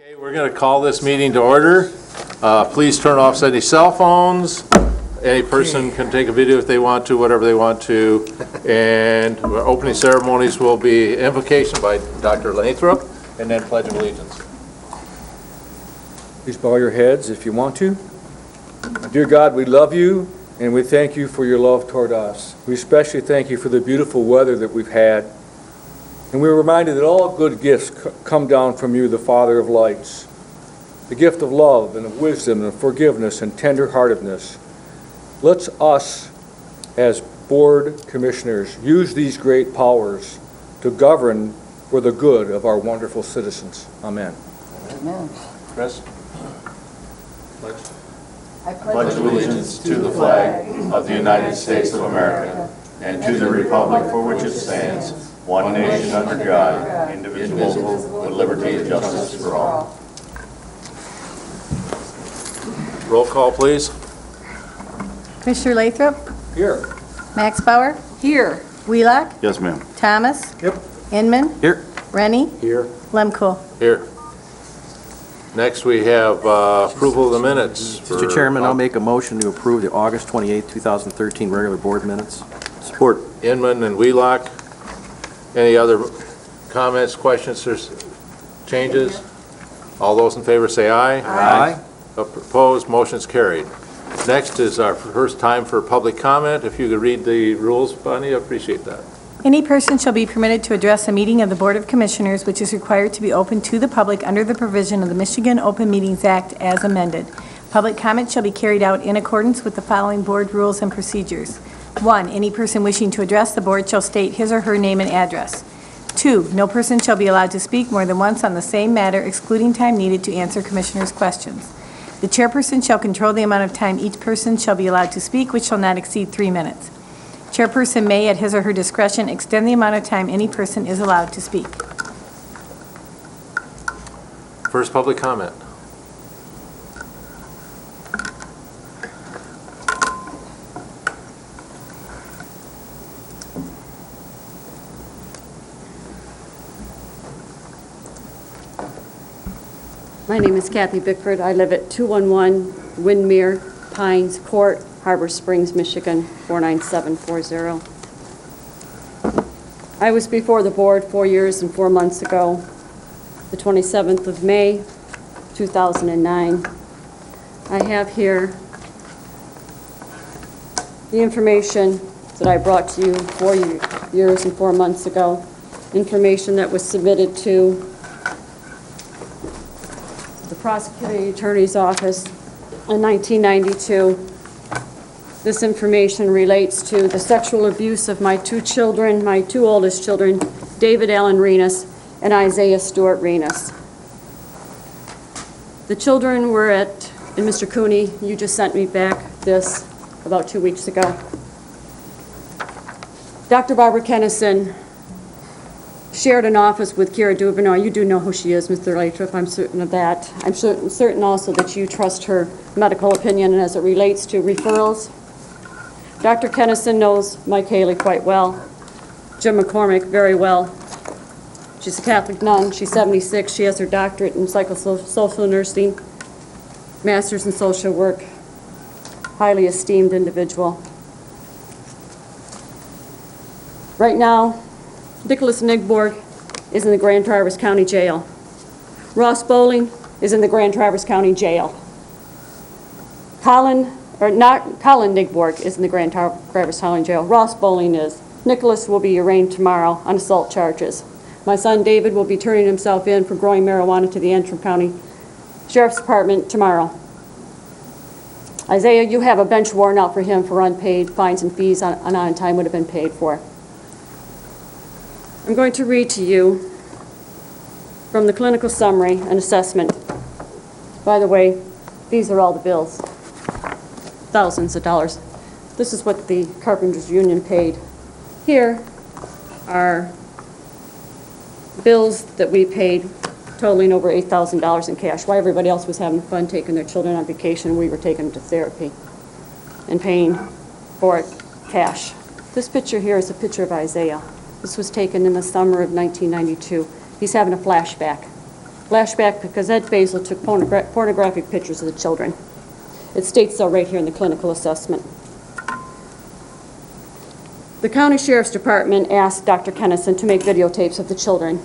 Okay, we're going to call this meeting to order. Please turn off any cell phones. Any person can take a video if they want to, whatever they want to. And opening ceremonies will be invocation by Dr. Lathrop and then Pledge of Allegiance. Please bow your heads if you want to. Dear God, we love you and we thank you for your love toward us. We especially thank you for the beautiful weather that we've had. And we're reminded that all good gifts come down from you, the Father of lights. The gift of love and of wisdom and forgiveness and tender-heartedness. Let us, as board commissioners, use these great powers to govern for the good of our wonderful citizens. Amen. Amen. Chris? I pledge allegiance to the flag of the United States of America and to the republic for which it stands, one nation under God, indivisible, with liberty and justice for all. Roll call, please. Commissioner Lathrop? Here. Max Bauer? Here. Wheelock? Yes, ma'am. Thomas? Yep. Inman? Here. Rennie? Here. Lemko? Here. Next, we have approval of the minutes. Mr. Chairman, I'll make a motion to approve the August 28, 2013 regular board minutes. Support. Inman and Wheelock. Any other comments, questions, or changes? All those in favor say aye. Aye. Opposed, motion's carried. Next is our first time for public comment. If you could read the rules, Bonnie, I appreciate that. Any person shall be permitted to address a meeting of the Board of Commissioners, which is required to be open to the public under the provision of the Michigan Open Meetings Act as amended. Public comment shall be carried out in accordance with the following board rules and procedures. 1. Any person wishing to address the board shall state his or her name and address. 2. No person shall be allowed to speak more than once on the same matter, excluding time needed to answer commissioners' questions. The chairperson shall control the amount of time each person shall be allowed to speak, which shall not exceed 3 minutes. Chairperson may, at his or her discretion, extend the amount of time any person is allowed to speak. First public comment. My name is Kathy Bickford. I live at 211 Windmere Pines Court, Harbor Springs, Michigan, 49740. I was before the board 4 years and 4 months ago, the 27th of May, 2009. I have here the information that I brought to you 4 years and 4 months ago, information that was submitted to the prosecuting attorney's office in 1992. This information relates to the sexual abuse of my 2 children, my 2 oldest children, David Allen Renas and Isaiah Stewart Renas. The children were and Mr. Cooney, you just sent me back this about 2 weeks ago. Dr. Barbara Kennison shared an office with Kira Dubinow. You do know who she is, Mr. Lathrop. I'm certain of that. I'm certain also that you trust her medical opinion as it relates to referrals. Dr. Kennison knows Mike Haley quite well, Jim McCormick very well. She's a Catholic nun. She's 76. She has her doctorate in psychosocial nursing, master's in social work. Highly esteemed individual. Right now, Nicholas Nigborg is in the Grand Traverse County Jail. Ross Bowling is in the Grand Traverse County Jail. Colin Nigborg is in the Grand Traverse County Jail. Ross Bowling is. Nicholas will be arraigned tomorrow on assault charges. My son David will be turning himself in for growing marijuana to the Antrim County Sheriff's Department tomorrow. Isaiah, you have a bench warrant out for him for unpaid fines and fees on time would have been paid for. I'm going to read to you from the clinical summary and assessment. By the way, these are all the bills, thousands of dollars. This is what the Carpenters Union paid. Here are bills that we paid totaling over $8,000 in cash. While everybody else was having fun taking their children on vacation, we were taking them to therapy and paying for it cash. This picture here is a picture of Isaiah. This was taken in the summer of 1992. He's having a flashback. Flashback because Ed Basil took pornographic pictures of the children. It states so right here in the clinical assessment. The County Sheriff's Department asked Dr. Kennison to make videotapes of the children.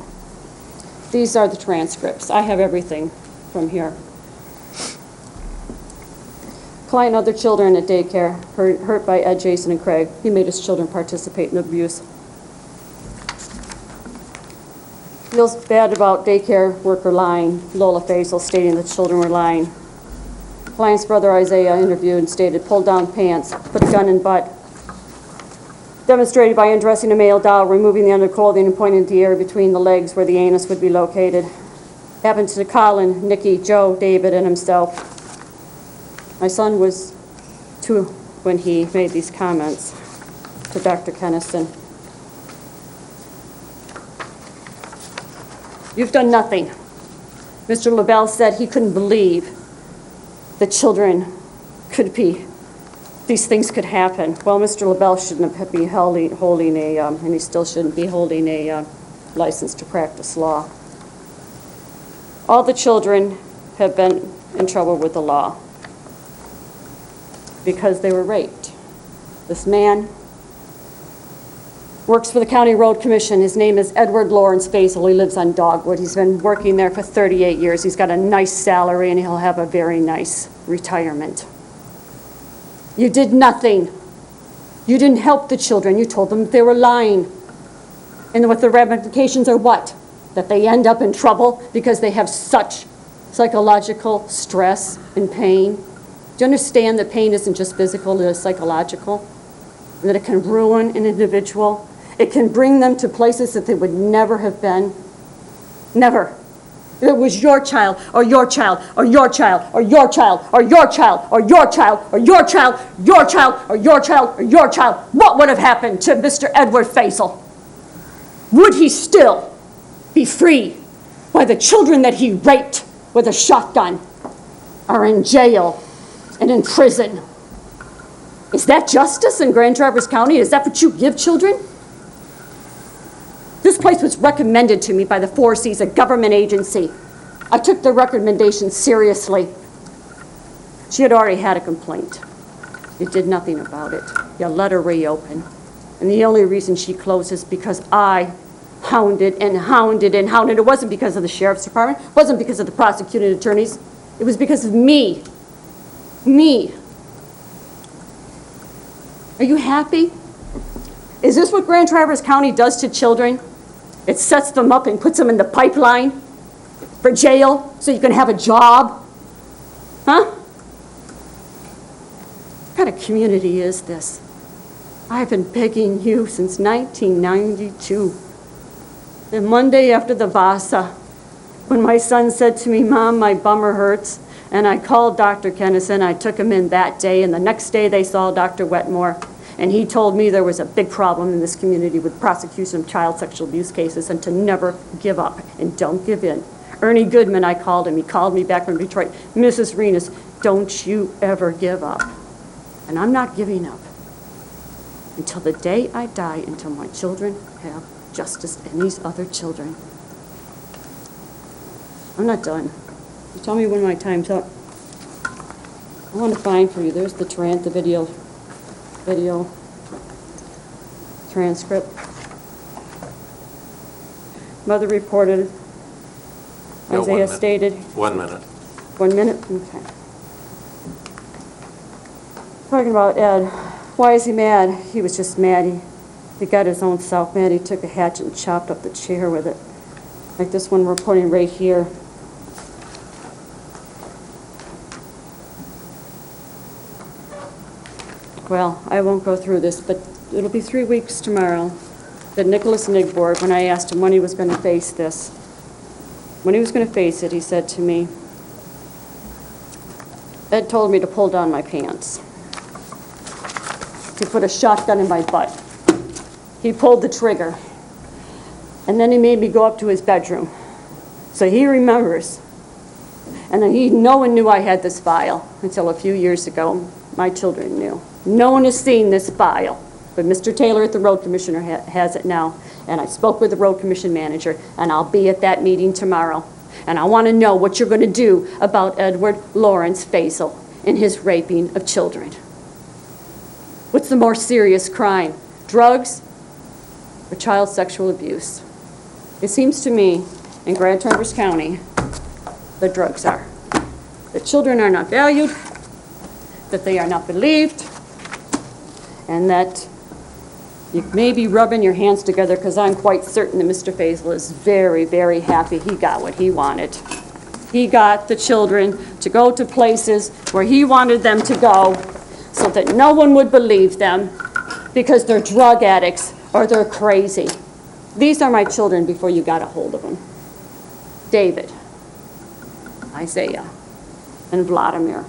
These are the transcripts. I have everything from here. Client and other children at daycare hurt by Ed, Jason, and Craig. He made his children participate in abuse. Feels bad about daycare worker lying. Lola Faisal stating the children were lying. Client's brother Isaiah interviewed and stated, pulled down pants, put a gun in butt. Demonstrated by undressing a male doll, removing the underclothing and pointing at the area between the legs where the anus would be located. Happened to Colin, Nikki, Joe, David, and himself. My son was 2 when he made these comments to Dr. Kennison. You've done nothing. Mr. LaBelle said he couldn't believe the children could be, these things could happen. Well, Mr. LaBelle shouldn't be holding a, and he still shouldn't be holding a license to practice law. All the children have been in trouble with the law because they were raped. This man works for the County Road Commission. His name is Edward Lawrence Basil. He lives on Dogwood. He's been working there for 38 years. He's got a nice salary, and he'll have a very nice retirement. You did nothing. You didn't help the children. You told them that they were lying. And what the ramifications are what? That they end up in trouble because they have such psychological stress and pain. Do you understand that pain isn't just physical, it is psychological? And that it can ruin an individual? It can bring them to places that they would never have been. Never. If it was your child, or your child, or your child, or your child, or your child, or your child, or your child, your child, or your child, or your child, what would have happened to Mr. Edward Faisal? Would he still be free while the children that he raped with a shotgun are in jail and in prison? Is that justice in Grand Traverse County? Is that what you give children? This place was recommended to me by the 4Cs, a government agency. I took the recommendation seriously. She had already had a complaint. You did nothing about it. You let her reopen. And the only reason she closed is because I hounded and hounded and hounded. It wasn't because of the sheriff's department. It wasn't because of the prosecuting attorneys. It was because of me. Me. Are you happy? Is this what Grand Traverse County does to children? It sets them up and puts them in the pipeline for jail so you can have a job? Huh? What kind of community is this? I've been begging you since 1992. The Monday after the Vasa, when my son said to me, Mom, my bummer hurts, and I called Dr. Kennison. I took him in that day, and the next day they saw Dr. Wetmore, and he told me there was a big problem in this community with prosecution of child sexual abuse cases and to never give up and don't give in. Ernie Goodman, I called him. He called me back from Detroit. Mrs. Renas, don't you ever give up. And I'm not giving up until the day I die, until my children have justice and these other children. I'm not done. You tell me when my time's up. I want to find for you. There's the video transcript. Mother reported, No, 1 Isaiah minute. stated. 1 minute. 1 minute? Okay. Talking about Ed. Why is he mad? He was just mad. He got his own self mad. He took a hatchet and chopped up the chair with it. Like this one we're putting right here. Well, I won't go through this, but it'll be 3 weeks tomorrow that Nicholas Nigborg, when I asked him when he was going to face this, when he was going to face it, he said to me, Ed told me to pull down my pants, to put a shotgun in my butt. He pulled the trigger, and then he made me go up to his bedroom. So he remembers. And then no one knew I had this file until a few years ago. My children knew. No one has seen this file, but Mr. Taylor at the Road Commissioner has it now. And I spoke with the Road Commission manager, and I'll be at that meeting tomorrow. And I want to know what you're going to do about Edward Lawrence Faisal and his raping of children. What's the more serious crime, drugs or child sexual abuse? It seems to me in Grand Traverse County, the drugs are. The children are not valued, that they are not believed, and that you may be rubbing your hands together because I'm quite certain that Mr. Faisal is very, very happy he got what he wanted. He got the children to go to places where he wanted them to go so that no one would believe them because they're drug addicts or they're crazy. These are my children before you got a hold of them. David, Isaiah, and Vladimir.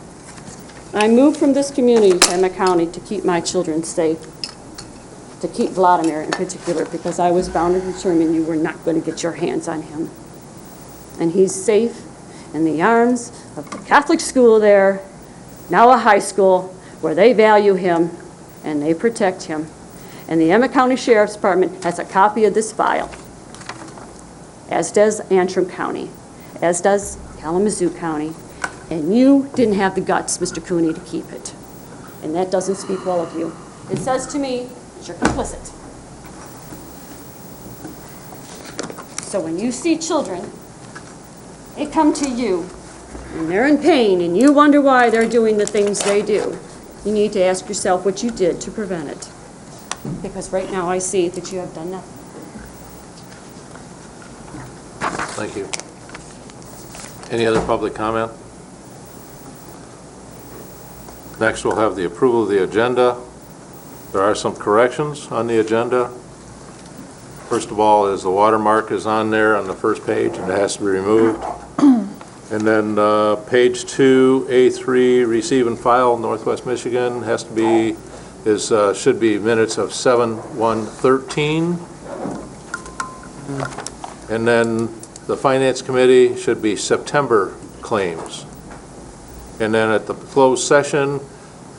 I moved from this community to Emmett County to keep my children safe, to keep Vladimir in particular, because I was bound and determined you were not going to get your hands on him. And he's safe in the arms of the Catholic school there, now a high school, where they value him and they protect him. And the Emmett County Sheriff's Department has a copy of this file, as does Antrim County, as does Kalamazoo County, and you didn't have the guts, Mr. Cooney, to keep it. And that doesn't speak well of you. It says to me that you're complicit. So when you see children, they come to you, and they're in pain, and you wonder why they're doing the things they do, you need to ask yourself what you did to prevent it. Because right now I see that you have done nothing. Thank you. Any other public comment? Next, we'll have the approval of the agenda. There are some corrections on the agenda. First of all, is the watermark is on there on the first page, and it has to be removed. And then page 2, A3, receive and file, Northwest Michigan, has to be, should be minutes of 7/1/13. And then the Finance Committee should be September claims. And then at the closed session,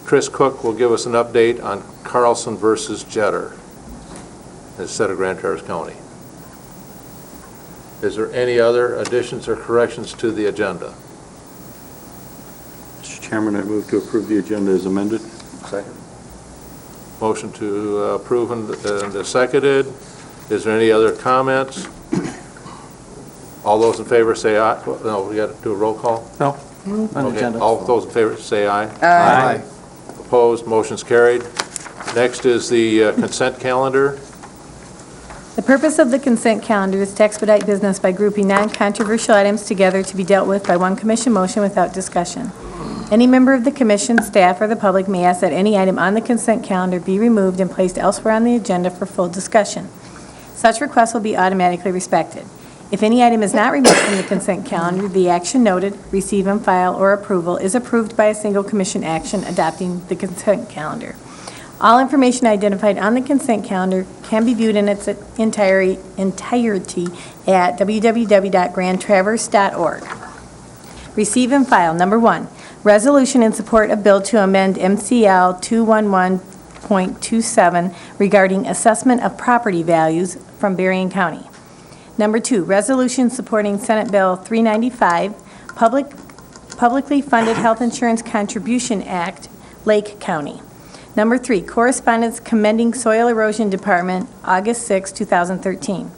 Chris Cook will give us an update on Carlson versus Jetter instead of Grand Traverse County. Is there any other additions or corrections to the agenda? Mr. Chairman, I move to approve the agenda as amended. Second. Motion to approve and seconded. Is there any other comments? All those in favor say aye. No, we got to do a roll call? No, on the Okay, agenda. all those in favor say aye. Aye. Opposed, motion's carried. Next is the consent calendar. The purpose of the consent calendar is to expedite business by grouping non-controversial items together to be dealt with by one commission motion without discussion. Any member of the commission, staff, or the public may ask that any item on the consent calendar be removed and placed elsewhere on the agenda for full discussion. Such requests will be automatically respected. If any item is not removed from the consent calendar, the action noted, receive and file, or approval is approved by a single commission action adopting the consent calendar. All information identified on the consent calendar can be viewed in its entirety at www.grandtraverse.org. Receive and file. Number 1, resolution in support of bill to amend MCL 211.27 regarding assessment of property values from Berrien County. Number 2, resolution supporting Senate Bill 395, Publicly Funded Health Insurance Contribution Act, Lake County. Number 3, correspondence commending Soil Erosion Department, August 6, 2013.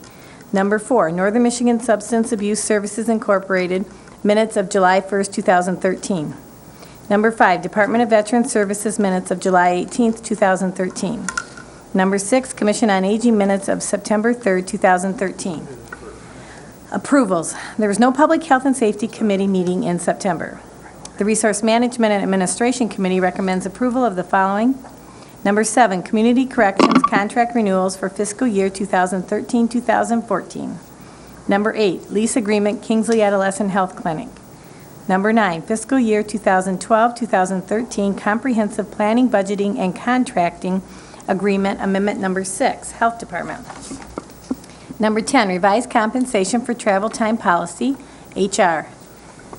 Number 4, Northern Michigan Substance Abuse Services Incorporated, minutes of July 1, 2013. Number 5, Department of Veterans Services minutes of July 18, 2013. Number 6, Commission on Aging minutes of September 3, 2013. Approvals. There was no Public Health and Safety Committee meeting in September. The Resource Management and Administration Committee recommends approval of the following. Number 7, Community Corrections Contract Renewals for fiscal year 2013-2014. Number 8, Lease Agreement Kingsley Adolescent Health Clinic. Number 9, Fiscal year 2012-2013 Comprehensive Planning, Budgeting, and Contracting Agreement Amendment Number 6, Health Department. Number 10, Revised Compensation for Travel Time Policy, HR.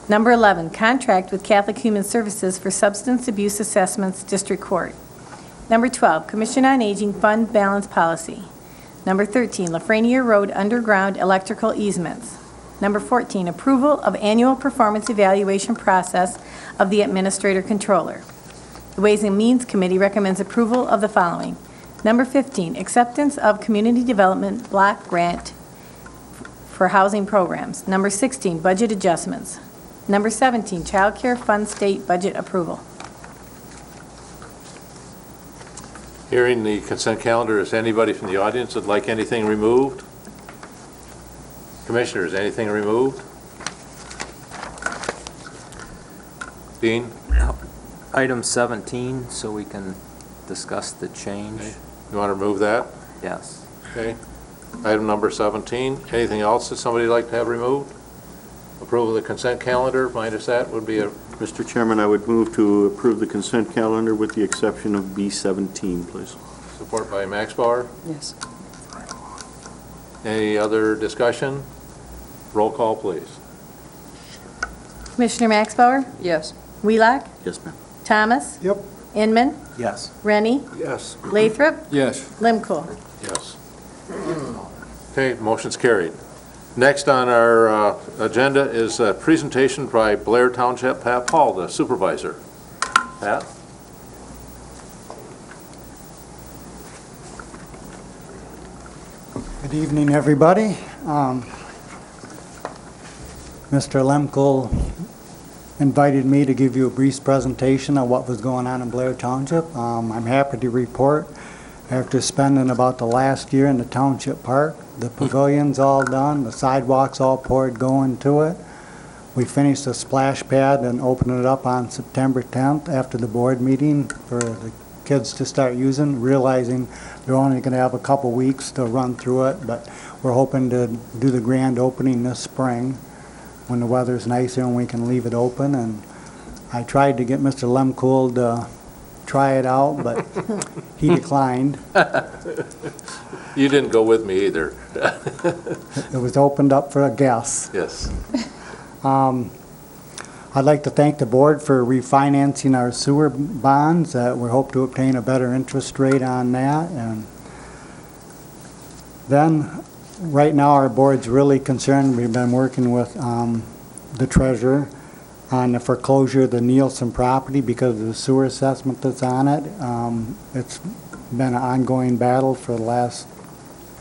Number 11, contract with Catholic Human Services for substance abuse assessments, District Court. Number 12, Commission on Aging Fund Balance Policy. Number 13, Lafreniere Road Underground Electrical Easements. Number 14, approval of annual performance evaluation process of the Administrator Controller. The Ways and Means Committee recommends approval of the following. Number 15, acceptance of Community Development Block Grant for housing programs. Number 16, budget adjustments. Number 17, Child Care Fund State budget approval. Hearing the consent calendar, is anybody from the audience that'd like anything removed? Commissioners, anything removed? Dean, Item 17, so we can discuss the change. you want to remove that? Yes. Okay. Item number 17, anything else that somebody'd like to have removed? Approval of the consent calendar, minus that would be a, Mr. Chairman, I would move to approve the consent calendar with the exception of B17, please. support by Max Bauer. Yes. Any other discussion? Roll call, please. Commissioner Max Bauer? Yes. Wheelock? Yes, ma'am. Thomas? Yep. Inman? Yes. Rennie? Yes. Lathrop? Yes. Limkul? Yes. Okay, motion's carried. Next on our agenda is a presentation by Blair Township Pat Paul, the supervisor. Pat? Good evening, everybody. Mr. Lemkel invited me to give you a brief presentation of what was going on in Blair Township. I'm happy to report, after spending about the last year in the Township Park, the pavilion's all done, the sidewalks all poured going to it. We finished the splash pad and opened it up on September 10th after the board meeting for the kids to start using, realizing they're only going to have a couple weeks to run through it, but we're hoping to do the grand opening this spring when the weather's nicer and we can leave it open. And I tried to get Mr. Lemkool to try it out, but he declined. You didn't go with me either. It was opened up for guests. Yes. I'd like to thank the board for refinancing our sewer bonds. We hope to obtain a better interest rate on that. And then, right now, our board's really concerned. We've been working with the treasurer on the foreclosure of the Nielsen property because of the sewer assessment that's on it. It's been an ongoing battle for the last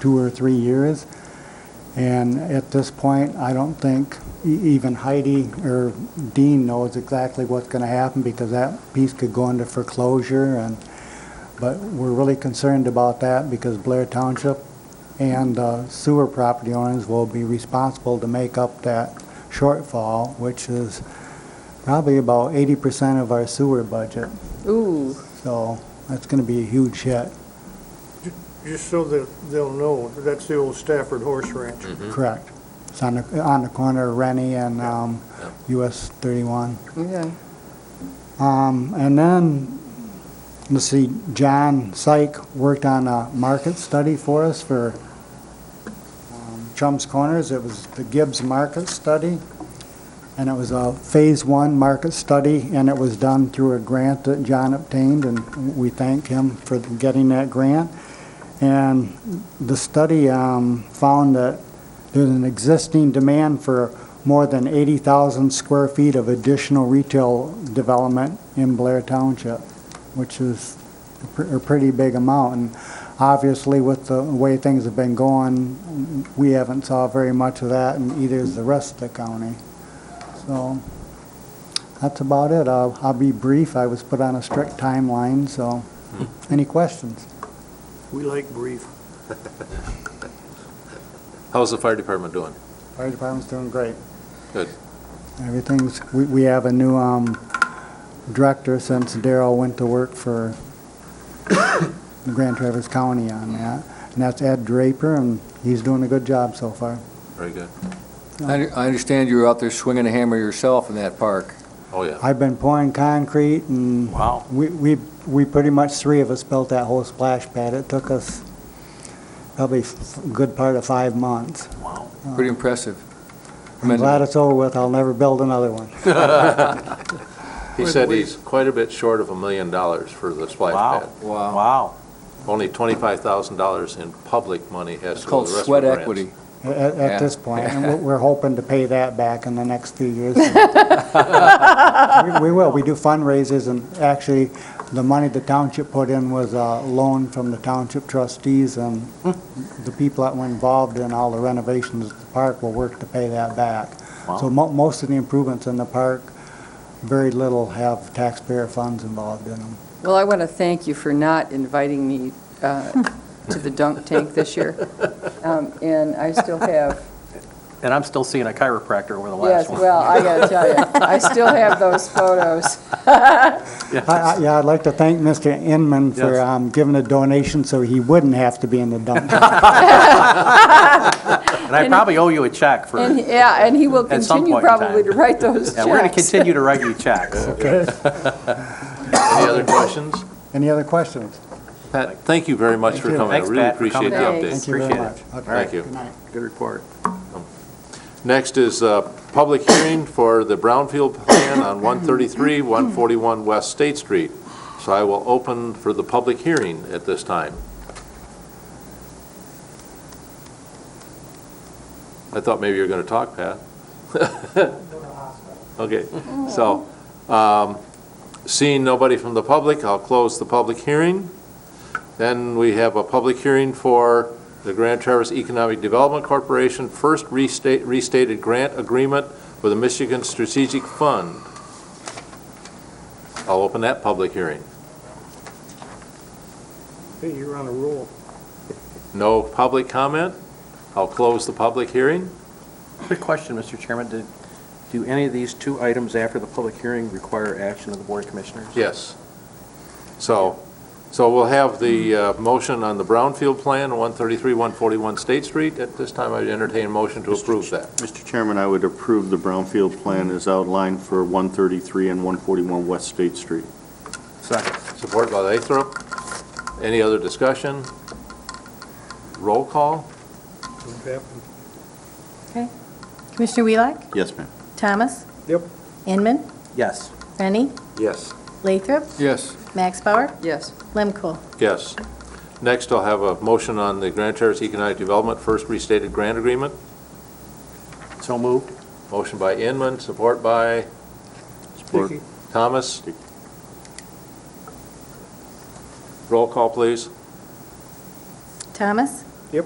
2 or 3 years. And at this point, I don't think even Heidi or Dean knows exactly what's going to happen because that piece could go into foreclosure. But we're really concerned about that because Blair Township and sewer property owners will be responsible to make up that shortfall, which is probably about 80% of our sewer budget. Ooh. So that's going to be a huge hit. Just so that they'll know, that's the old Stafford Horse Ranch. Correct. It's on the corner of Rennie and US 31. Okay. And then, let's see, John Syke worked on a market study for us for Chum's Corners. It was the Gibbs Market Study, and it was a Phase 1 market study, and it was done through a grant that John obtained, and we thank him for getting that grant. And the study found that there's an existing demand for more than 80,000 square feet of additional retail development in Blair Township, which is a pretty big amount. And obviously, with the way things have been going, we haven't saw very much of that, and either is the rest of the county. So that's about it. I'll be brief. I was put on a strict timeline, so any questions? We like brief. How's the fire department doing? Fire department's doing great. Good. Everything's, we have a new director since Darrell went to work for Grand Traverse County on that. And that's Ed Draper, and he's doing a good job so far. Very good. I understand you were out there swinging a hammer yourself in that park. Oh, yeah. I've been pouring concrete, and Wow. we pretty much, 3 of us built that whole splash pad. It took us probably a good part of 5 months. Pretty impressive. I'm glad it's over with. I'll never build another one. He said he's quite a bit short of $1 million for the splash Wow. pad. Wow. Wow. Only $25,000 in public money has It's to go called to the rest sweat of the grants. equity. at this point, and we're hoping to pay that back in the next few years. We will. We do fundraisers, and actually, the money the township put in was a loan from the township trustees, and the people that were involved in all the renovations of the park will work to pay that back. So most of the improvements in the park, very little have taxpayer funds involved in them. Well, I want to thank you for not inviting me to the dunk tank this year. And I still have, And I'm still seeing a chiropractor over the yes, last one. well, I got to tell you, I still have those photos. Yeah, I'd like to thank Mr. Inman for Yes. giving a donation so he wouldn't have to be in the dump. And I probably owe you a check for, And, yeah, and he will At some continue point in probably to time. write those checks. yeah, we're going to continue to write you checks. Okay. Any other questions? Any other questions? Pat, thank you very much Thank for you. coming. I Thanks, really Pat, for appreciate the coming. update. Thanks. Thank you very Appreciate much. Okay, Thank you. Good night. Good report. Next is a public hearing for the Brownfield Plan on 133, 141 West State Street. So I will open for the public hearing at this time. I thought maybe you were going to talk, Pat. Okay, so seeing nobody from the public, I'll close the public hearing. Then we have a public hearing for the Grand Traverse Economic Development Corporation first restated grant agreement with the Michigan Strategic Fund. I'll open that public hearing. Hey, you're on a roll. No public comment. I'll close the public hearing. Quick question, Mr. Chairman. Do any of these two items after the public hearing require action of the Board of Commissioners? Yes. So we'll have the motion on the Brownfield Plan, 133, 141 State Street. At this time, I'd entertain a motion to approve that. Mr. Chairman, I would approve the Brownfield Plan as outlined for 133 and 141 West State Street. Second. Supported by Lathrop. Any other discussion? Roll call? Okay. Commissioner Wheelock? Yes, ma'am. Thomas? Yep. Inman? Yes. Rennie? Yes. Lathrop? Yes. Max Bauer? Yes. Lemkool? Yes. Next, I'll have a motion on the Grand Traverse Economic Development first restated grant agreement. So moved. Motion by Inman, support by Sticky. Thomas. Roll call, please. Thomas? Yep.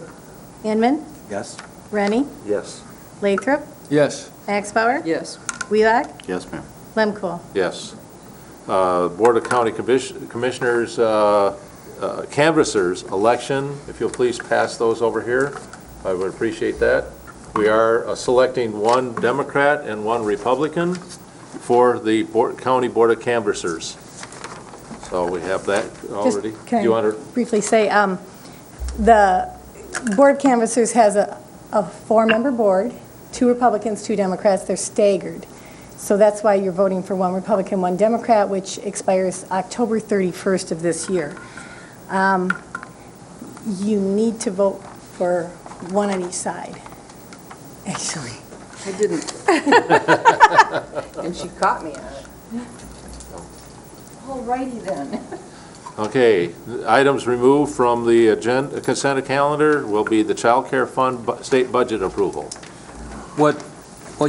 Inman? Yes. Rennie? Yes. Lathrop? Yes. Max Bauer? Yes. Wheelock? Yes, ma'am. Lemkool? Yes. Board of County Commissioners canvassers election, if you'll please pass those over here, I would appreciate that. We are selecting one Democrat and one Republican for the County Board of Canvassers. So we have that already. Just, can You I want to? briefly say, the Board of Canvassers has a four-member board, 2 Republicans, 2 Democrats, they're staggered. So that's why you're voting for 1 Republican, 1 Democrat, which expires October 31st of this year. You need to vote for 1 on each side, actually. I didn't. And she caught me on it. All righty then. Okay, items removed from the agenda, consent calendar will be the Child Care Fund state budget approval. What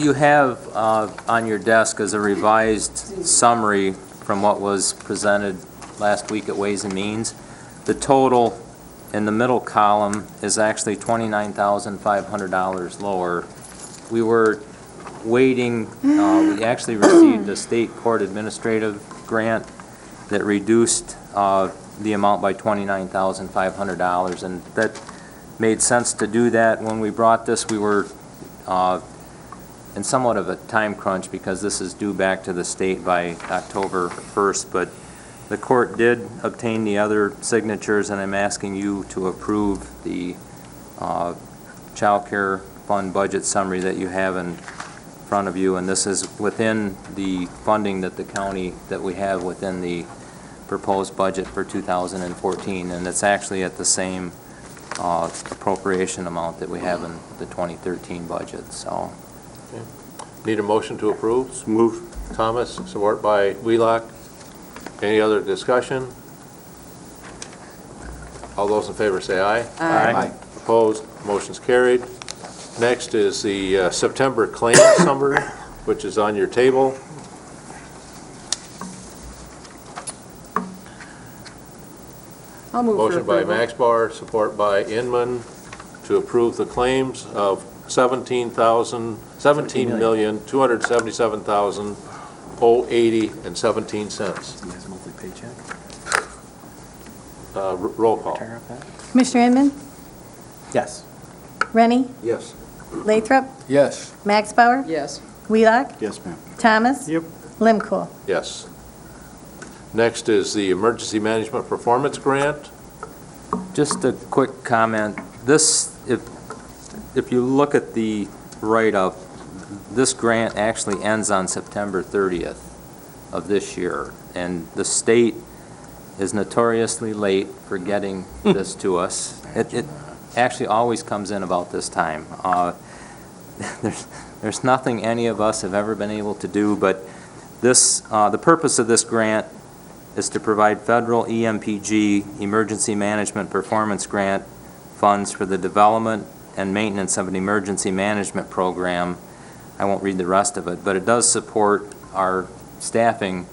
you have on your desk is a revised summary from what was presented last week at Ways and Means. The total in the middle column is actually $29,500 lower. We were waiting, we actually received a state court administrative grant that reduced the amount by $29,500, and that made sense to do that. When we brought this, we were in somewhat of a time crunch because this is due back to the state by October 1st, but the court did obtain the other signatures, and I'm asking you to approve the Child Care Fund budget summary that you have in front of you, and this is within the funding that the county, that we have within the proposed budget for 2014, and it's actually at the same appropriation amount that we have in the 2013 budget, so. Need a motion to approve? Move. Thomas, support by Wheelock. Any other discussion? All those in favor say aye. Aye. Opposed, motion's carried. Next is the September claim summary, which is on your table. I'll move for Motion by approval. Maxbar, support by Inman, to approve the claims of $17,277,080.17. He has a monthly paycheck. Roll call. Tara, that? Commissioner Inman? Yes. Rennie? Yes. Lathrop? Yes. Max Bauer? Yes. Wheelock? Yes, ma'am. Thomas? Yep. Limkul? Yes. Next is the Emergency Management Performance Grant. Just a quick comment. This, if you look at the write-up, this grant actually ends on September 30th of this year, and the state is notoriously late for getting this to us. It actually always comes in about this time. There's nothing any of us have ever been able to do, but this, the purpose of this grant is to provide federal EMPG, Emergency Management Performance Grant, funds for the development and maintenance of an emergency management program. I won't read the rest of it, but it does support our staffing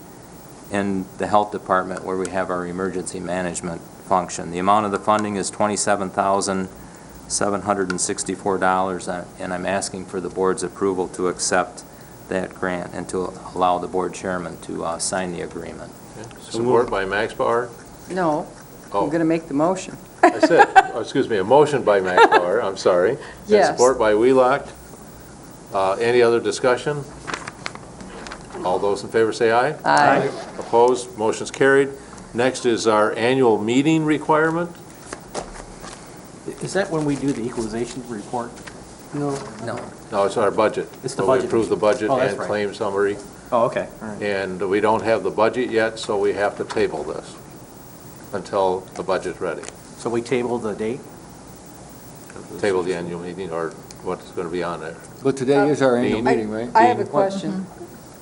in the health department where we have our emergency management function. The amount of the funding is $27,764, and I'm asking for the board's approval to accept that grant and to allow the board chairman to sign the agreement. Support by Maxbar. No, Oh. I'm going to make the motion. I said, excuse me, a motion by Maxbar, I'm sorry. Yes. And support by Wheelock. Any other discussion? All those in favor say aye. Aye. Opposed, motion's carried. Next is our annual meeting requirement. Is that when we do the equalization report? No. No. No, it's our budget. It's the So budget We approve the budget Oh, that's and right. claim summary, Oh, okay, all right. and we don't have the budget yet, so we have to table this until the budget's ready. So we table the date? Table the annual meeting, or what's going to be on there. But today is our annual meeting, right? I have a question.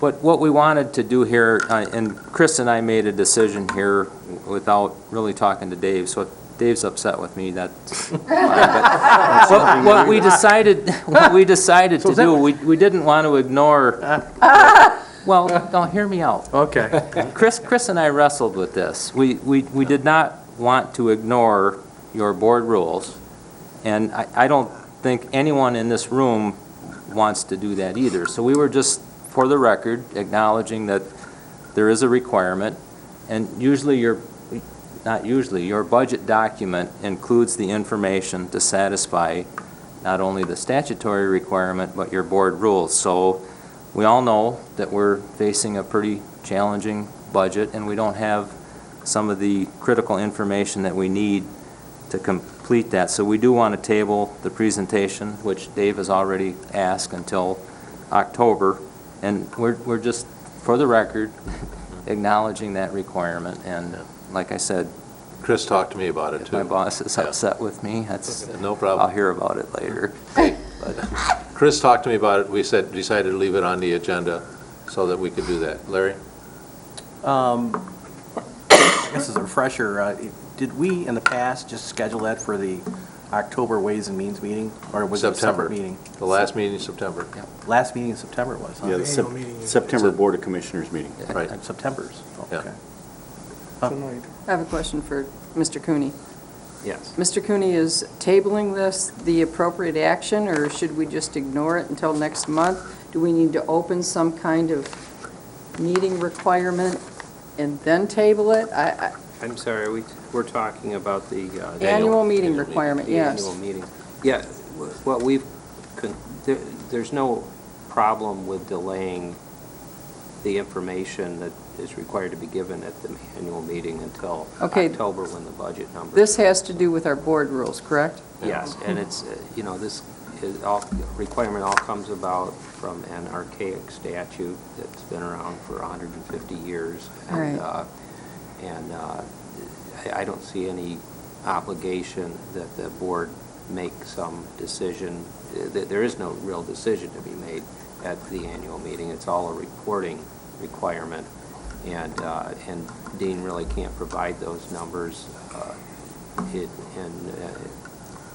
But what we wanted to do here, and Chris and I made a decision here without really talking to Dave, so if Dave's upset with me, that's fine. But what we decided to do, we didn't want to ignore, well, no, hear me out. Okay. Chris and I wrestled with this. We did not want to ignore your board rules, and I don't think anyone in this room wants to do that either. So we were just, for the record, acknowledging that there is a requirement, and usually your budget document includes the information to satisfy not only the statutory requirement, but your board rules. So we all know that we're facing a pretty challenging budget, and we don't have some of the critical information that we need to complete that. So we do want to table the presentation, which Dave has already asked, until October. And we're just, for the record, acknowledging that requirement. And like I said, Chris talked to me about it, if too. my boss is Yeah. upset with me, that's, No I'll problem. hear about it later. Chris talked to me about it, we decided to leave it on the agenda so that we could do that. Larry? I guess as a refresher, did we in the past just schedule that for the October Ways and Means meeting? Or was it a September. separate meeting? The last meeting in September. Last meeting in September it was, huh? Yeah, the Annual meeting is- September Board of Commissioners meeting. Right. September's, Yeah. okay. Tonight. I have a question for Mr. Cooney. Yes. Mr. Cooney, is tabling this the appropriate action, or should we just ignore it until next month? Do we need to open some kind of meeting requirement and then table it? I'm sorry, we're talking about the Annual meeting annual requirement, the yes. annual meeting. Yeah, what there's no problem with delaying the information that is required to be given at the annual meeting until Okay. October when the budget numbers. This has to do with our board rules, correct? Yes, and it's, this requirement all comes about from an archaic statute that's been around for 150 years. And, Right. And I don't see any obligation that the board make some decision. There is no real decision to be made at the annual meeting. It's all a reporting requirement. And Dean really can't provide those numbers.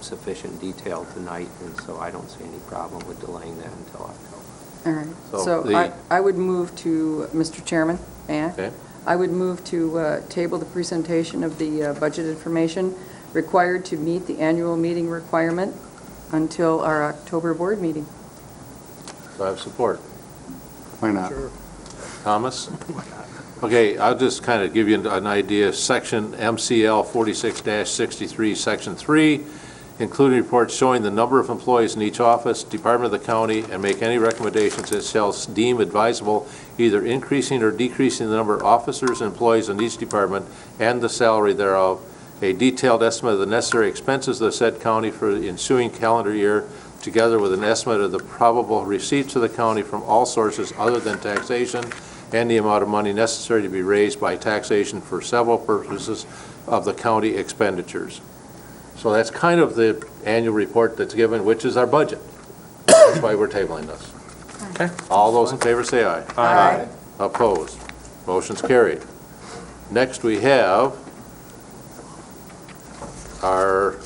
sufficient detail tonight, and so I don't see any problem with delaying that until October. All right. So So the- I would move to, Mr. Chairman, may I? Okay. I would move to table the presentation of the budget information required to meet the annual meeting requirement until our October board meeting. Do I have support? Why not? Sure. Thomas? Okay, I'll just kind of give you an idea. Section MCL 46-63, Section 3, including reports showing the number of employees in each office, department of the county, and make any recommendations it shall deem advisable, either increasing or decreasing the number of officers and employees in each department and the salary thereof, a detailed estimate of the necessary expenses of the said county for the ensuing calendar year, together with an estimate of the probable receipts of the county from all sources other than taxation, and the amount of money necessary to be raised by taxation for several purposes of the county expenditures. So that's kind of the annual report that's given, which is our budget. That's why we're tabling this. Okay. All those in favor say aye. Aye. Opposed? Motion's carried. Next, we have our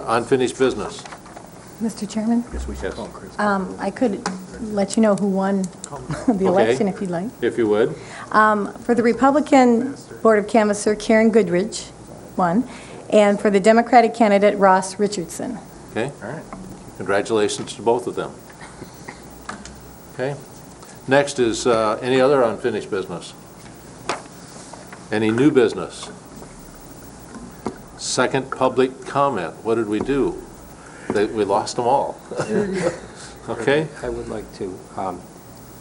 unfinished business. Mr. Chairman, Guess we should. I could let you know who won the election if you'd like. If you would. For the Republican Board of Canvasser, Karen Goodrich won, and for the Democratic candidate, Ross Richardson. Okay? All right. Congratulations to both of them. Okay? Next is any other unfinished business? Any new business? Second, public comment. What did we do? We lost them all. Okay? I would like to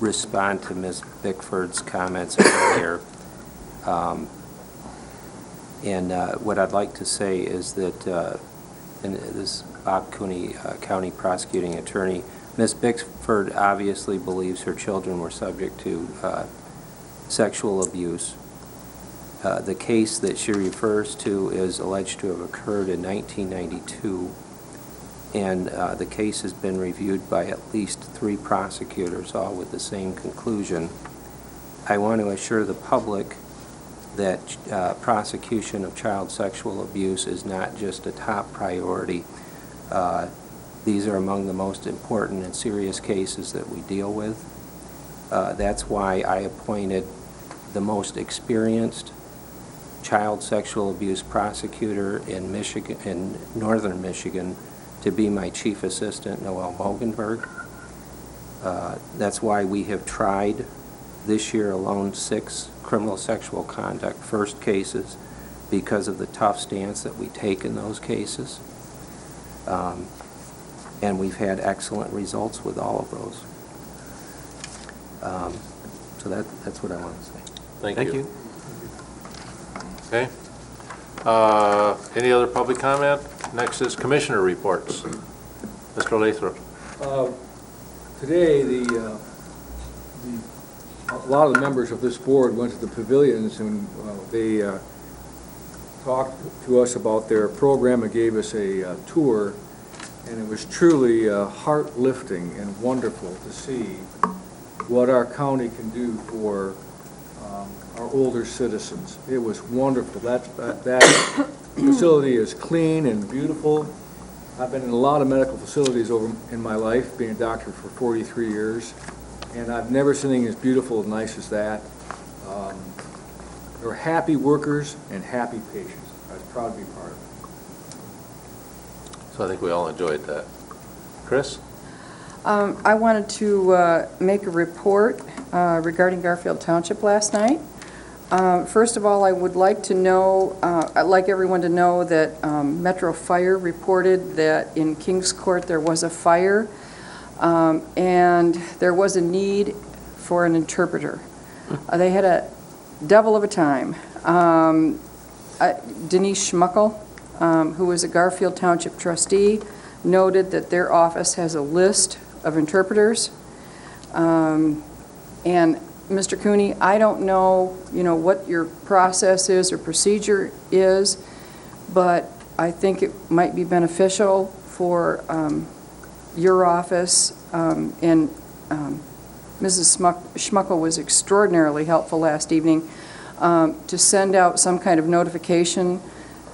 respond to Ms. Bickford's comments earlier. And what I'd like to say is that, and this is Bob Cooney, County Prosecuting Attorney, Ms. Bickford obviously believes her children were subject to sexual abuse. The case that she refers to is alleged to have occurred in 1992, and the case has been reviewed by at least 3 prosecutors, all with the same conclusion. I want to assure the public that prosecution of child sexual abuse is not just a top priority. These are among the most important and serious cases that we deal with. That's why I appointed the most experienced child sexual abuse prosecutor in Michigan, in northern Michigan, to be my chief assistant, Noel Mogenberg. That's why we have tried this year alone 6 criminal sexual conduct first cases, because of the tough stance that we take in those cases. And we've had excellent results with all of those. So that's what I want to say. Thank you. Okay. Any other public comment? Next is commissioner reports. Mr. Lathrop. Today, a lot of the members of this board went to the pavilions, and they talked to us about their program and gave us a tour, and it was truly heart-lifting and wonderful to see what our county can do for our older citizens. It was wonderful. That facility is clean and beautiful. I've been in a lot of medical facilities over in my life, being a doctor for 43 years, and I've never seen anything as beautiful and nice as that. There were happy workers and happy patients. I was proud to be part of it. So I think we all enjoyed that. Chris? I wanted to make a report regarding Garfield Township last night. First of all, I would like to know, I'd like everyone to know that Metro Fire reported that in Kings Court there was a fire, and there was a need for an interpreter. They had a devil of a time. Denise Schmuckel, who is a Garfield Township trustee, noted that their office has a list of interpreters. And Mr. Cooney, I don't know, what your process is or procedure is, but I think it might be beneficial for your office, and Mrs. Schmuckel was extraordinarily helpful last evening, to send out some kind of notification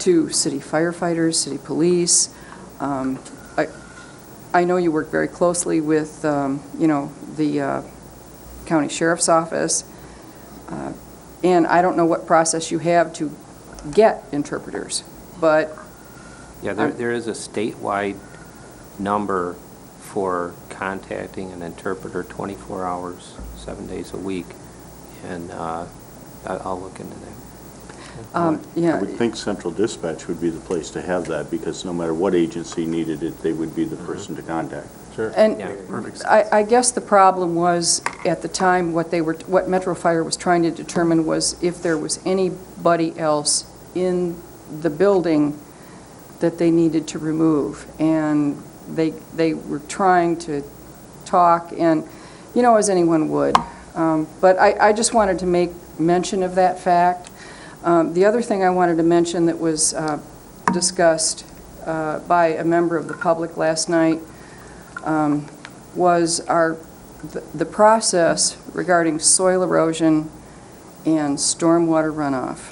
to city firefighters, city police. I know you work very closely with, the county sheriff's office, and I don't know what process you have to get interpreters, but Yeah, there is a statewide number for contacting an interpreter 24 hours, 7 days a week, and I'll look into that. I yeah. would think Central Dispatch would be the place to have that, because no matter what agency needed it, they would be the person to contact. And Yeah. I guess the problem was, at the time, what Metro Fire was trying to determine was if there was anybody else in the building that they needed to remove. And they were trying to talk, and, as anyone would. But I just wanted to make mention of that fact. The other thing I wanted to mention that was discussed by a member of the public last night was the process regarding soil erosion and stormwater runoff.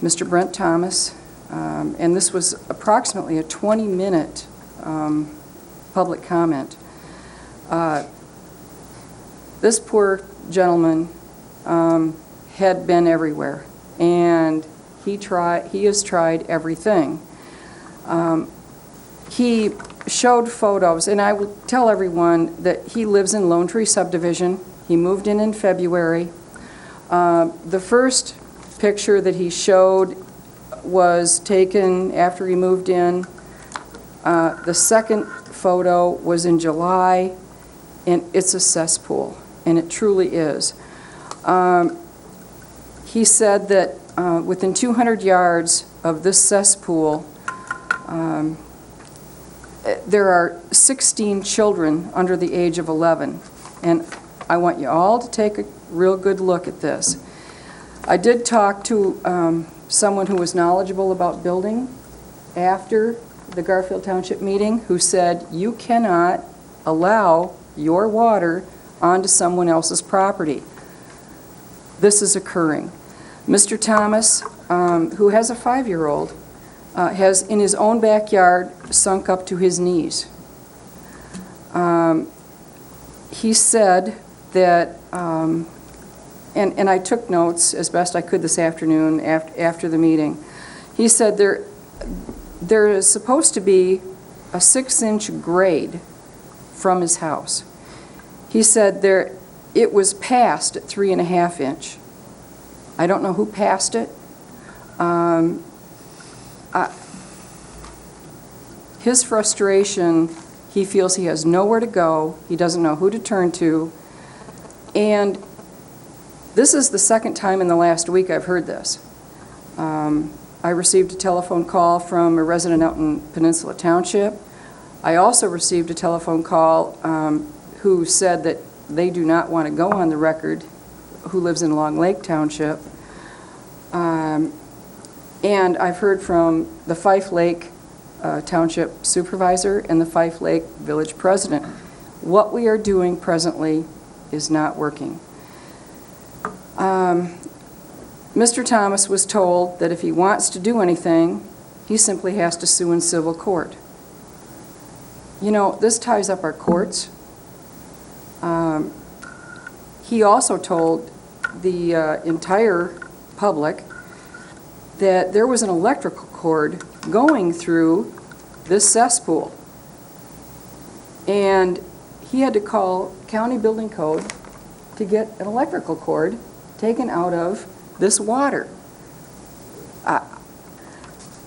Mr. Brent Thomas, and this was approximately a 20-minute public comment. This poor gentleman had been everywhere, and he has tried everything. He showed photos, and I will tell everyone that he lives in Lone Tree Subdivision. He moved in February. The first picture that he showed was taken after he moved in. The second photo was in July, and it's a cesspool, and it truly is. He said that within 200 yards of this cesspool, there are 16 children under the age of 11, and I want you all to take a real good look at this. I did talk to someone who was knowledgeable about building after the Garfield Township meeting, who said you cannot allow your water onto someone else's property. This is occurring. Mr. Thomas, who has a 5-year-old, has in his own backyard sunk up to his knees. He said that, and I took notes as best I could this afternoon after the meeting. He said there is supposed to be a 6-inch grade from his house. He said it was passed at 3.5 inch. I don't know who passed it. His frustration, he feels he has nowhere to go, he doesn't know who to turn to, and this is the second time in the last week I've heard this. I received a telephone call from a resident out in Peninsula Township. I also received a telephone call who said that they do not want to go on the record, who lives in Long Lake Township. And I've heard from the Fife Lake Township Supervisor and the Fife Lake Village President. What we are doing presently is not working. Mr. Thomas was told that if he wants to do anything, he simply has to sue in civil court. This ties up our courts. He also told the entire public that there was an electrical cord going through this cesspool. And he had to call County Building Code to get an electrical cord taken out of this water.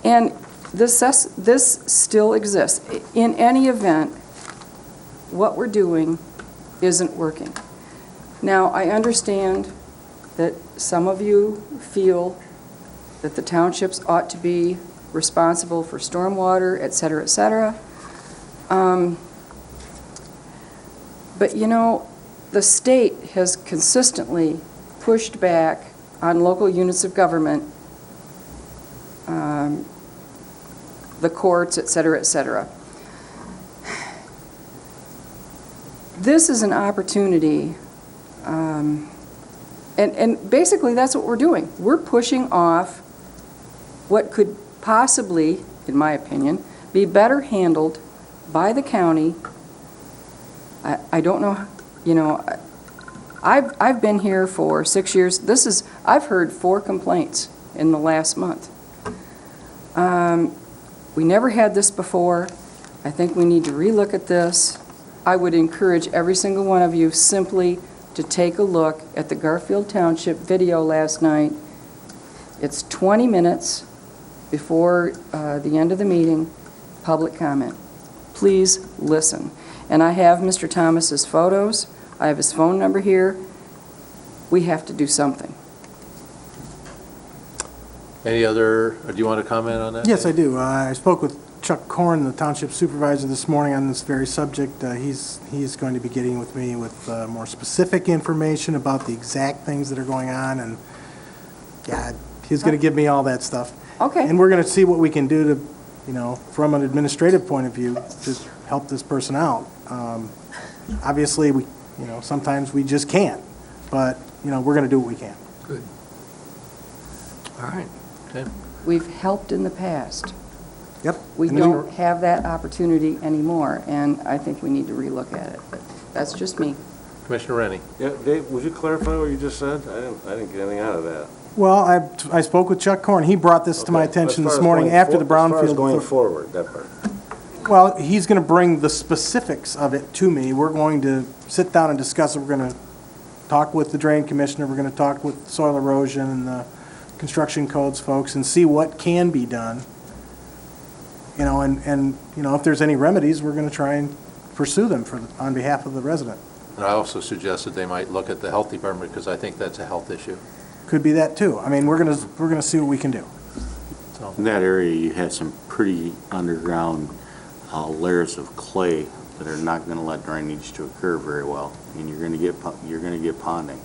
And this still exists. In any event, what we're doing isn't working. Now, I understand that some of you feel that the townships ought to be responsible for stormwater, et cetera, et cetera. But the state has consistently pushed back on local units of government, the courts, et cetera, et cetera. This is an opportunity, and basically that's what we're doing. We're pushing off what could possibly, in my opinion, be better handled by the county. I don't know, you know, I've been here for 6 years. I've heard 4 complaints in the last month. We never had this before. I think we need to relook at this. I would encourage every single one of you simply to take a look at the Garfield Township video last night. It's 20 minutes before the end of the meeting, public comment. Please listen. And I have Mr. Thomas's photos. I have his phone number here. We have to do something. Any other, do you want to comment on that? Yes, I do. I spoke with Chuck Korn, the township supervisor, this morning on this very subject. He's going to be getting with me with more specific information about the exact things that are going on, and yeah, he's going to give me all that stuff. Okay. And we're going to see what we can do to, you know, from an administrative point of view, to help this person out. Obviously, we, you know, sometimes we just can't, but, you know, we're going to do what we can. Good. All right. Okay. We've helped in the past. Yep. We And don't have that opportunity anymore, and I think we need to relook at it. But that's just me. Commissioner Rennie? Yeah, Dave, would you clarify what you just said? I didn't get anything out of that. Well, I spoke with Chuck Korn. He brought this to my attention this morning after the Brownfield. As far as going forward, that part. Well, he's going to bring the specifics of it to me. We're going to sit down and discuss it. We're going to talk with the drain commissioner. We're going to talk with soil erosion and the construction codes folks and see what can be done. You know, and you know, if there's any remedies, we're going to try and pursue them on behalf of the resident. And I also suggested they might look at the health department because I think that's a health issue. Could be that too. I mean, we're going to see what we can do. In that area, you had some pretty underground layers of clay that are not going to let drainage to occur very well, and you're going to get ponding.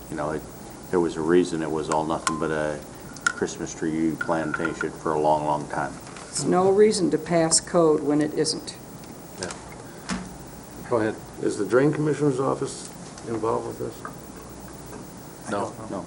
You know, there was a reason it was all nothing but a Christmas tree plantation for a long, long time. It's no reason to pass code when it isn't. Yeah. Go ahead. Is the drain commissioner's office involved with this? No. No.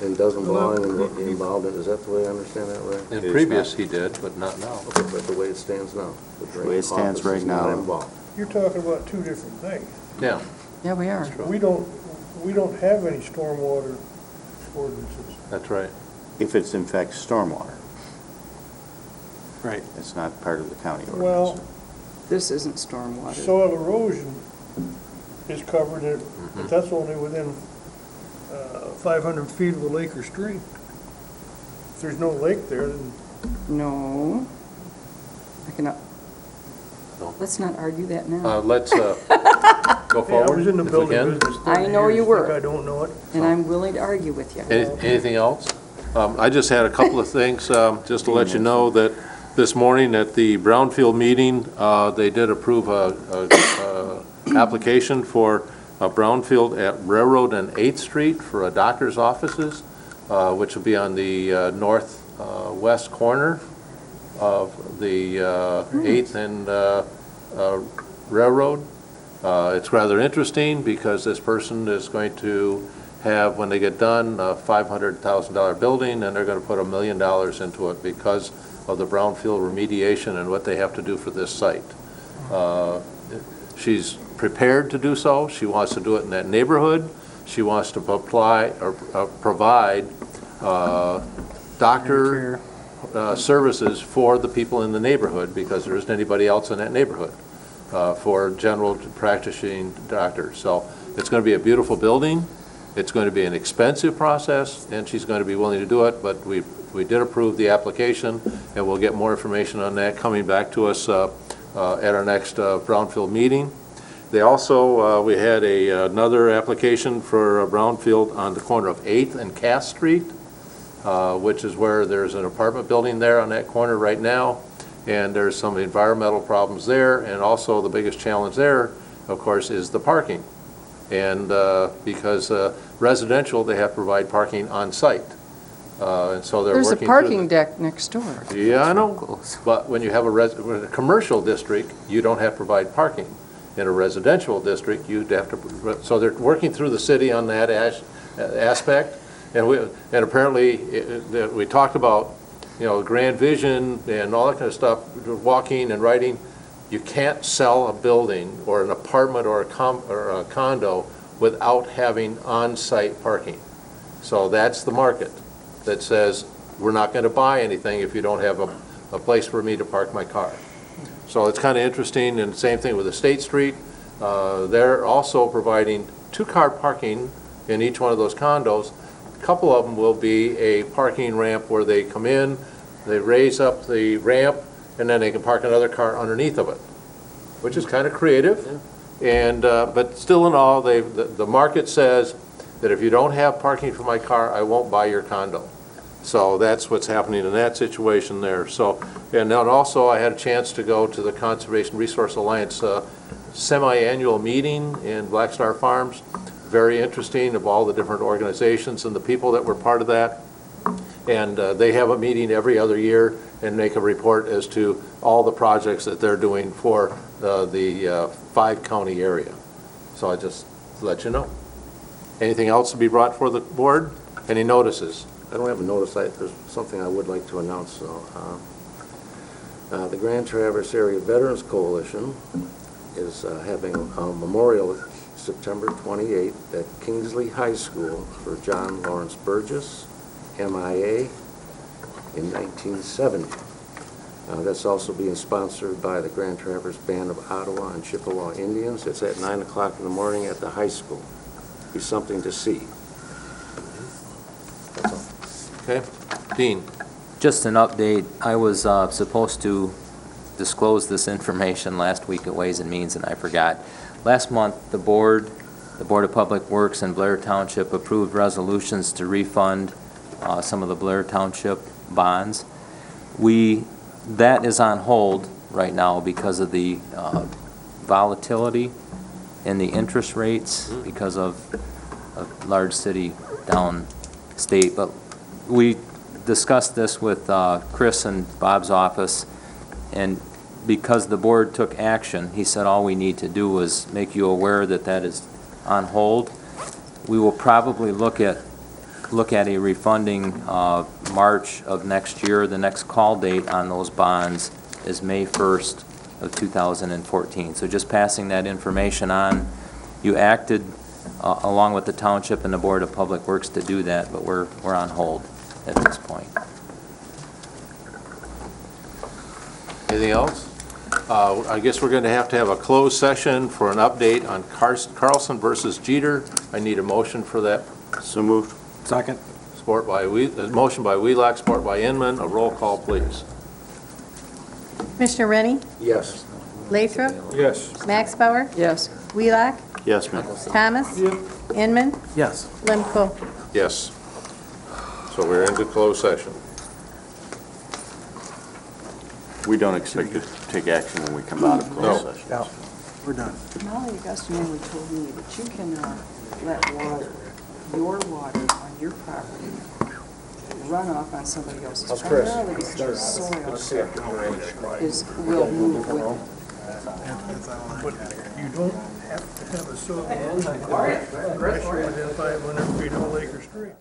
And doesn't belong involved in, is that the way I understand that right? In previous he did, but not now. Okay, but the way it stands now? The way it stands right now. Involved. You're talking about 2 different things. Yeah. Yeah, we are. We don't have any stormwater ordinances. That's right. If it's in fact stormwater, Right. it's not part of the county ordinance. Well, This isn't stormwater. soil erosion is covered, but that's only within 500 feet of the lake or stream. If there's no lake there, then No. I cannot. No. Let's not argue that now. Let's go hey, I forward was in the if we building can. business 30 I know years. you were. Think I don't know it. And I'm willing to argue with you. Anything else? I just had a couple of things, just to let you know that this morning at the Brownfield meeting, they did approve a application for a Brownfield at Railroad and 8th Street for a doctor's offices, which will be on the northwest corner of the 8th and Railroad. It's rather interesting because this person is going to have, when they get done, a $500,000 building, and they're going to put $1 million into it because of the brownfield remediation and what they have to do for this site. She's prepared to do so. She wants to do it in that neighborhood. She wants to apply or provide doctor services for the people in the neighborhood because there isn't anybody else in that neighborhood for general practicing doctors. So it's going to be a beautiful building. It's going to be an expensive process, and she's going to be willing to do it, but we did approve the application, and we'll get more information on that coming back to us at our next Brownfield meeting. They also, we had another application for a Brownfield on the corner of 8th and Cass Street, which is where there's an apartment building there on that corner right now, and there's some environmental problems there, and also the biggest challenge there, of course, is the parking. And because residential, they have to provide parking on site. And so they're There's a working parking deck next door. Yeah, I know. But when you have a commercial district, you don't have to provide parking. In a residential district, you'd have to, so they're working through the city on that aspect. And apparently, that we talked about, Grand Vision and all that kind of stuff, walking and writing. You can't sell a building or an apartment or a condo without having on-site parking. So that's the market that says, we're not going to buy anything if you don't have a place for me to park my car. So it's kind of interesting, and same thing with the State Street. They're also providing two-car parking in each one of those condos. A couple of them will be a parking ramp where they come in, they raise up the ramp, and then they can park another car underneath of it, which is kind of creative. And but still in all, the market says that if you don't have parking for my car, I won't buy your condo. So that's what's happening in that situation there. So, and then also I had a chance to go to the Conservation Resource Alliance semi-annual meeting in Black Star Farms. Very interesting, of all the different organizations and the people that were part of that. And they have a meeting every other year and make a report as to all the projects that they're doing for the 5-county area. So I just let you know. Anything else to be brought for the board? Any notices? I don't have a notice. There's something I would like to announce, though. The Grand Traverse Area Veterans Coalition is having a memorial September 28th at Kingsley High School for John Lawrence Burgess, MIA, in 1970. That's also being sponsored by the Grand Traverse Band of Ottawa and Chippewa Indians. It's at 9 o'clock in the morning at the high school. Be something to see. That's all. Okay. Dean? Just an update. I was supposed to disclose this information last week at Ways and Means, and I forgot. Last month, the Board of Public Works in Blair Township approved resolutions to refund some of the Blair Township bonds. That is on hold right now because of the volatility in the interest rates because of a large city downstate. But we discussed this with Chris and Bob's office, and because the board took action, he said all we need to do is make you aware that that is on hold. We will probably look at a refunding March of next year. The next call date on those bonds is May 1st of 2014. So just passing that information on. You acted along with the township and the Board of Public Works to do that, but we're on hold at this point. Anything else? I guess we're going to have a closed session for an update on Carlson versus Jeter. I need a motion for that. So moved. Second. Motion by Wheelock, support by Inman. A roll call, please. Commissioner Rennie? Yes. Lathrop? Yes. Max Bauer? Yes. Wheelock? Yes, ma'am. Thomas? Inman? Yes. Lemko? Yes. So we're into closed session. We don't expect to take action when we come out of closed No. session. Yeah. We're done. Molly Augustineau told me that you cannot let your water on your property run off on somebody else's. That's Chris. Primarily because soil will move with it. But you don't have to have a soil erosion pressure within 500 feet of Laker Street.